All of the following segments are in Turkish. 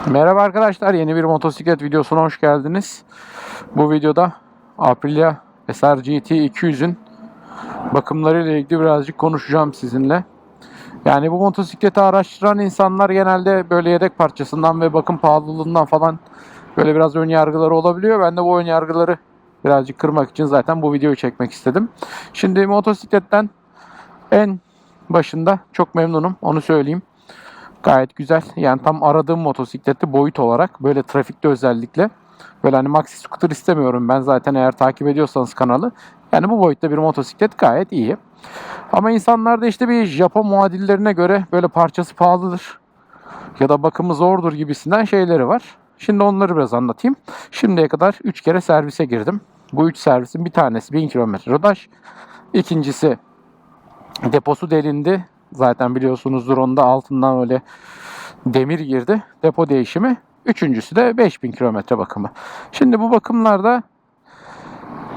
Merhaba arkadaşlar, yeni bir motosiklet videosuna hoş geldiniz. Bu videoda Aprilia SR-GT 200'ün bakımlarıyla ilgili birazcık konuşacağım sizinle. Yani bu motosikleti araştıran insanlar genelde böyle yedek parçasından ve bakım pahalılığından falan böyle biraz ön yargıları olabiliyor. Ben de bu ön yargıları birazcık kırmak için zaten bu videoyu çekmek istedim. Şimdi motosikletten en başında çok memnunum, onu söyleyeyim. Gayet güzel. Yani tam aradığım motosikletti boyut olarak. Böyle trafikte özellikle. Böyle hani maxi scooter istemiyorum ben zaten, eğer takip ediyorsanız kanalı. Yani bu boyutta bir motosiklet gayet iyi. Ama insanlarda işte bir Japon muadillerine göre böyle parçası pahalıdır ya da bakımı zordur gibisinden şeyleri var. Şimdi onları biraz anlatayım. Şimdiye kadar 3 kere servise girdim. Bu 3 servisin bir tanesi 1000 kilometre rodaj. İkincisi deposu delindi. Zaten biliyorsunuzdur, onda altından öyle demir girdi. Depo değişimi. Üçüncüsü de 5000 kilometre bakımı. Şimdi bu bakımlarda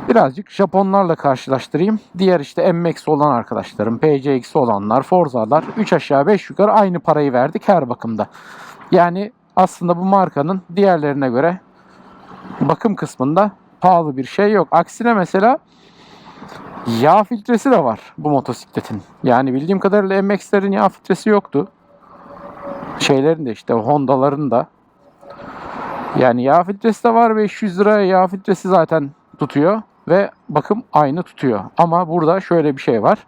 birazcık Japonlarla karşılaştırayım. Diğer işte MX olan arkadaşlarım, PCX olanlar, Forza'lar 3 aşağı 5 yukarı aynı parayı verdik her bakımda. Yani aslında bu markanın diğerlerine göre bakım kısmında pahalı bir şey yok. Aksine mesela yağ filtresi de var bu motosikletin. Yani bildiğim kadarıyla MX'lerin yağ filtresi yoktu. Şeylerin de işte Honda'ların da. Yani yağ filtresi de var, 500 lira yağ filtresi zaten tutuyor ve bakım aynı tutuyor. Ama burada şöyle bir şey var.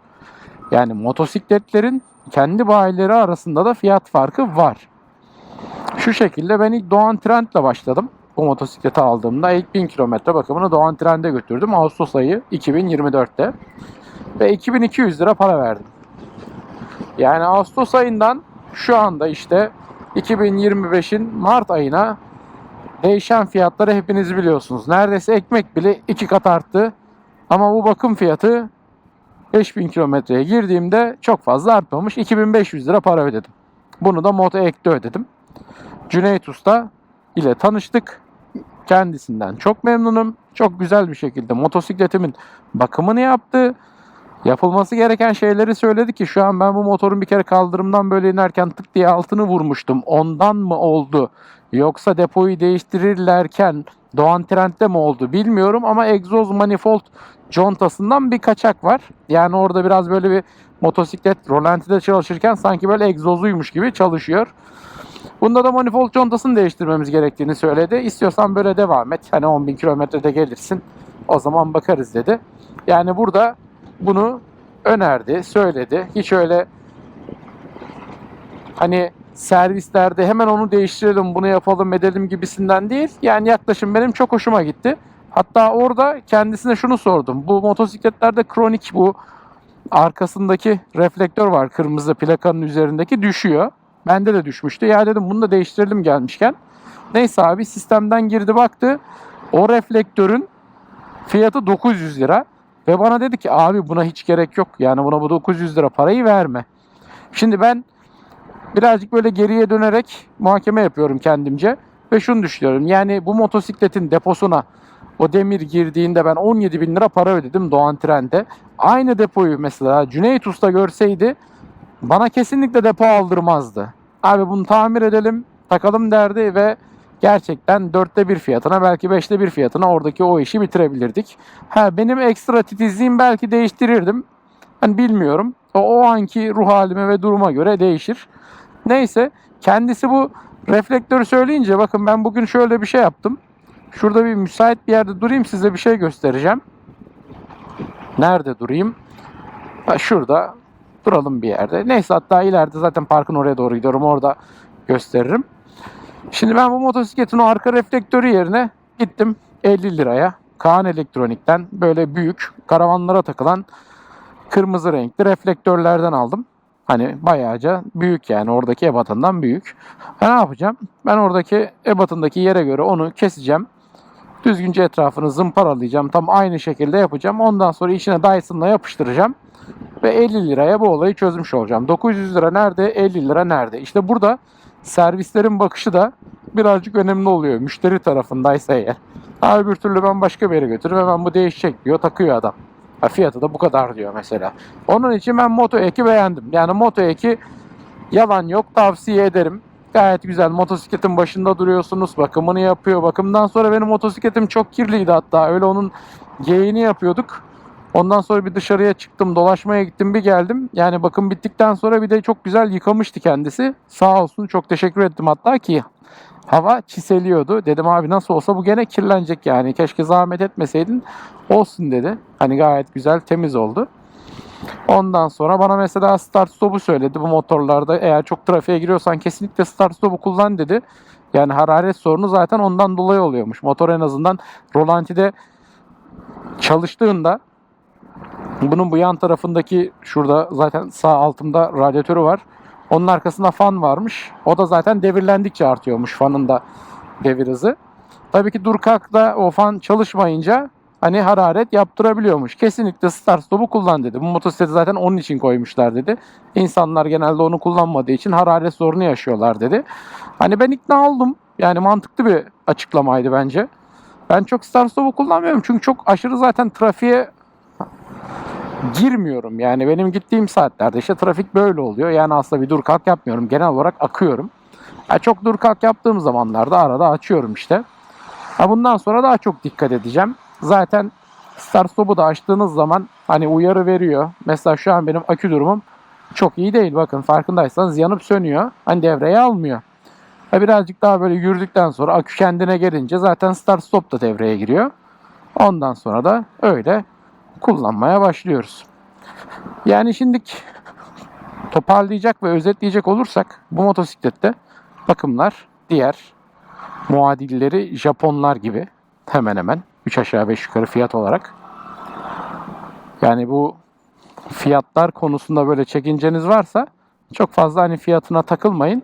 Yani motosikletlerin kendi bayileri arasında da fiyat farkı var. Şu şekilde ben ilk Doğan Trend'le başladım. Bu motosikleti aldığımda ilk 1000 kilometre bakımını Doğan Trend'e götürdüm. Ağustos ayı 2024'te. Ve 2200 lira para verdim. Yani Ağustos ayından şu anda işte 2025'in Mart ayına değişen fiyatları hepiniz biliyorsunuz. Neredeyse ekmek bile 2 kat arttı. Ama bu bakım fiyatı 5000 kilometreye girdiğimde çok fazla artmamış. 2500 lira para ödedim. Bunu da Moto Ek'te ödedim. Cüneyt Usta ile tanıştık. Kendisinden çok memnunum. Çok güzel bir şekilde motosikletimin bakımını yaptı. Yapılması gereken şeyleri söyledi ki şu an ben bu motorun bir kere kaldırımdan böyle inerken tık diye altını vurmuştum. Ondan mı oldu? Yoksa depoyu değiştirirlerken Doğan Trend'de mi oldu bilmiyorum ama egzoz manifold contasından bir kaçak var. Yani orada biraz böyle bir motosiklet rolantide çalışırken sanki böyle egzozuymuş gibi çalışıyor. Bunda da manifold contasını değiştirmemiz gerektiğini söyledi. İstiyorsan böyle devam et. Hani 10.000 kilometrede gelirsin. O zaman bakarız dedi. Yani burada bunu önerdi, söyledi. Hiç öyle hani servislerde hemen onu değiştirelim, bunu yapalım, edelim gibisinden değil. Yani yaklaşım benim çok hoşuma gitti. Hatta orada kendisine şunu sordum. Bu motosikletlerde kronik bu arkasındaki reflektör var, kırmızı plakanın üzerindeki, düşüyor. Bende de düşmüştü. Ya dedim bunu da değiştirelim gelmişken. Neyse abi sistemden girdi baktı. O reflektörün fiyatı 900 lira. Ve bana dedi ki abi buna hiç gerek yok. Yani buna bu 900 lira parayı verme. Şimdi ben birazcık böyle geriye dönerek muhakeme yapıyorum kendimce. Ve şunu düşünüyorum. Yani bu motosikletin deposuna o demir girdiğinde ben 17 bin lira para ödedim Doğan Trend'e. Aynı depoyu mesela Cüneyt Usta görseydi bana kesinlikle depo aldırmazdı. Abi bunu tamir edelim, takalım derdi ve gerçekten 1/4 fiyatına, belki 1/5 fiyatına oradaki o işi bitirebilirdik. Ha, benim ekstra titizliğim belki değiştirirdim. Hani bilmiyorum. O anki ruh halime ve duruma göre değişir. Neyse, kendisi bu reflektörü söyleyince bakın ben bugün şöyle bir şey yaptım. Şurada bir müsait bir yerde durayım, size bir şey göstereceğim. Nerede durayım? Ha, şurada duralım bir yerde. Neyse, hatta ileride zaten parkın oraya doğru gidiyorum. Orada gösteririm. Şimdi ben bu motosikletin o arka reflektörü yerine gittim 50 liraya Kaan Elektronik'ten böyle büyük karavanlara takılan kırmızı renkli reflektörlerden aldım. Hani bayağıca büyük, yani oradaki ebatından büyük. Ne yapacağım? Ben oradaki ebatındaki yere göre onu keseceğim. Düzgünce etrafını zımparalayacağım. Tam aynı şekilde yapacağım. Ondan sonra içine Dyson'la yapıştıracağım. Ve 50 liraya bu olayı çözmüş olacağım. 900 lira nerede? 50 lira nerede? İşte burada servislerin bakışı da birazcık önemli oluyor. Müşteri tarafındaysa eğer. Abi bir türlü ben başka bir yere götürürüm. Hemen bu değişecek diyor. Takıyor adam. Ha, fiyatı da bu kadar diyor mesela. Onun için ben Moto E'yi beğendim. Yani Moto E'yi yalan yok, tavsiye ederim. Gayet güzel. Motosikletin başında duruyorsunuz. Bakımını yapıyor. Bakımdan sonra benim motosikletim çok kirliydi hatta. Öyle onun geyiğini yapıyorduk. Ondan sonra bir dışarıya çıktım. Dolaşmaya gittim, bir geldim. Yani bakım bittikten sonra bir de çok güzel yıkamıştı kendisi. Sağ olsun, çok teşekkür ettim hatta ki hava çiseliyordu. Dedim abi nasıl olsa bu gene kirlenecek yani. Keşke zahmet etmeseydin. Olsun dedi. Hani gayet güzel, temiz oldu. Ondan sonra bana mesela start stop'u söyledi bu motorlarda. Eğer çok trafiğe giriyorsan kesinlikle start stop'u kullan dedi. Yani hararet sorunu zaten ondan dolayı oluyormuş. Motor en azından rolantide çalıştığında, bunun bu yan tarafındaki, şurada zaten sağ altımda radyatörü var. Onun arkasında fan varmış. O da zaten devirlendikçe artıyormuş fanın da devir hızı. Tabii ki dur kalkta o fan çalışmayınca hani hararet yaptırabiliyormuş. Kesinlikle start stop'u kullan dedi. Bu motosikleti zaten onun için koymuşlar dedi. İnsanlar genelde onu kullanmadığı için hararet sorunu yaşıyorlar dedi. Hani ben ikna oldum. Yani mantıklı bir açıklamaydı bence. Ben çok start stop'u kullanmıyorum. Çünkü çok aşırı zaten trafiğe girmiyorum. Yani benim gittiğim saatlerde işte trafik böyle oluyor. Yani aslında bir dur kalk yapmıyorum. Genel olarak akıyorum. Çok dur kalk yaptığım zamanlarda arada açıyorum işte. Bundan sonra daha çok dikkat edeceğim. Zaten start stop'u da açtığınız zaman hani uyarı veriyor. Mesela şu an benim akü durumum çok iyi değil. Bakın farkındaysanız yanıp sönüyor. Hani devreye almıyor. Birazcık daha böyle yürüdükten sonra akü kendine gelince zaten start stop da devreye giriyor. Ondan sonra da öyle kullanmaya başlıyoruz. Yani şimdi toparlayacak ve özetleyecek olursak bu motosiklette bakımlar diğer muadilleri Japonlar gibi hemen hemen 3 aşağı 5 yukarı fiyat olarak. Yani bu fiyatlar konusunda böyle çekinceniz varsa çok fazla hani fiyatına takılmayın.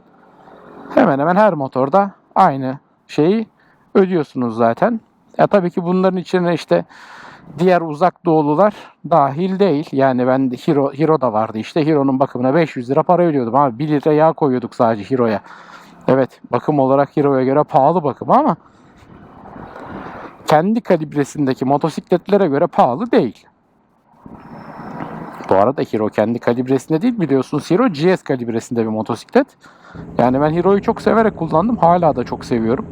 Hemen hemen her motorda aynı şeyi ödüyorsunuz zaten. Tabii ki bunların içine işte diğer uzak doğulular dahil değil. Yani ben de Hero da vardı işte. Hero'nun bakımına 500 lira para ödüyordum abi. 1 litre yağ koyuyorduk sadece Hero'ya. Evet, bakım olarak Hero'ya göre pahalı bakım ama kendi kalibresindeki motosikletlere göre pahalı değil. Bu arada Hero kendi kalibresinde değil, biliyorsunuz Hero GS kalibresinde bir motosiklet. Yani ben Hero'yu çok severek kullandım. Hala da çok seviyorum.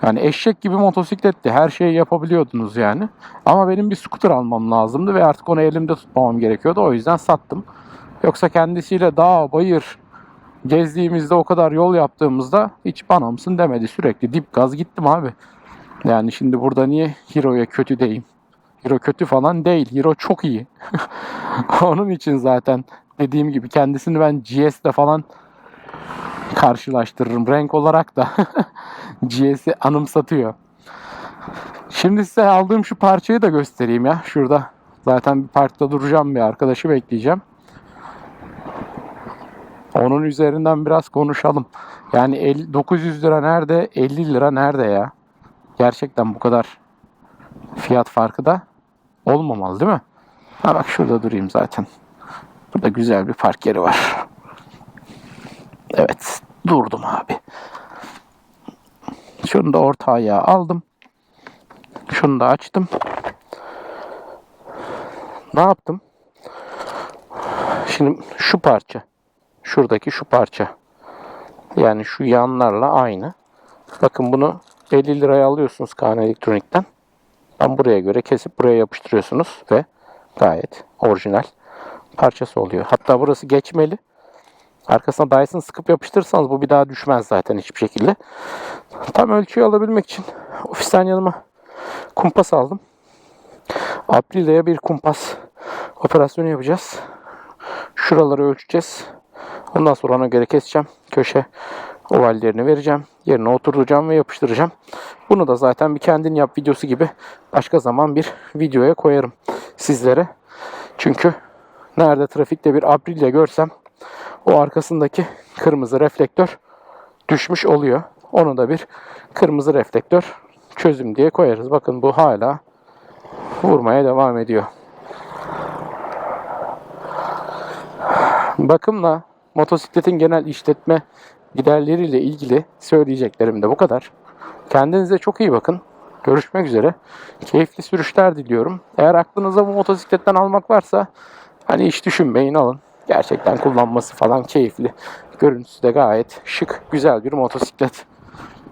Yani eşek gibi motosikletti. Her şeyi yapabiliyordunuz yani. Ama benim bir scooter almam lazımdı ve artık onu elimde tutmamam gerekiyordu. O yüzden sattım. Yoksa kendisiyle dağ, bayır gezdiğimizde, o kadar yol yaptığımızda hiç bana mısın demedi. Sürekli dip gaz gittim abi. Yani şimdi burada niye Hero'ya kötü diyeyim? Hero kötü falan değil. Hero çok iyi. Onun için zaten dediğim gibi kendisini ben GS'le falan karşılaştırırım. Renk olarak da GS'i anımsatıyor. Şimdi size aldığım şu parçayı da göstereyim ya. Şurada zaten bir parkta duracağım, bir arkadaşı bekleyeceğim. Onun üzerinden biraz konuşalım. Yani 900 lira nerede, 50 lira nerede ya? Gerçekten bu kadar fiyat farkı da olmamalı değil mi? Bak şurada durayım zaten. Burada güzel bir park yeri var. Evet, durdum abi. Şunu da orta ayağa aldım. Şunu da açtım. Ne yaptım? Şimdi şu parça. Şuradaki şu parça. Yani şu yanlarla aynı. Bakın bunu 50 liraya alıyorsunuz Kaan Elektronik'ten. Ben buraya göre kesip buraya yapıştırıyorsunuz ve gayet orijinal parçası oluyor. Hatta burası geçmeli. Arkasına Dyson sıkıp yapıştırırsanız bu bir daha düşmez zaten hiçbir şekilde. Tam ölçüyü alabilmek için ofisten yanıma kumpas aldım. Aprilia'ya bir kumpas operasyonu yapacağız. Şuraları ölçeceğiz. Ondan sonra ona göre keseceğim. Köşe ovallerini vereceğim. Yerine oturtacağım ve yapıştıracağım. Bunu da zaten bir kendin yap videosu gibi başka zaman bir videoya koyarım sizlere. Çünkü nerede trafikte bir Aprilia görsem o arkasındaki kırmızı reflektör düşmüş oluyor. Onu da bir kırmızı reflektör çözüm diye koyarız. Bakın bu hala vurmaya devam ediyor. Bakımla motosikletin genel işletme giderleriyle ilgili söyleyeceklerim de bu kadar. Kendinize çok iyi bakın. Görüşmek üzere. Keyifli sürüşler diliyorum. Eğer aklınıza bu motosikletten almak varsa hani hiç düşünmeyin, alın. Gerçekten kullanması falan keyifli. Görüntüsü de gayet şık, güzel bir motosiklet.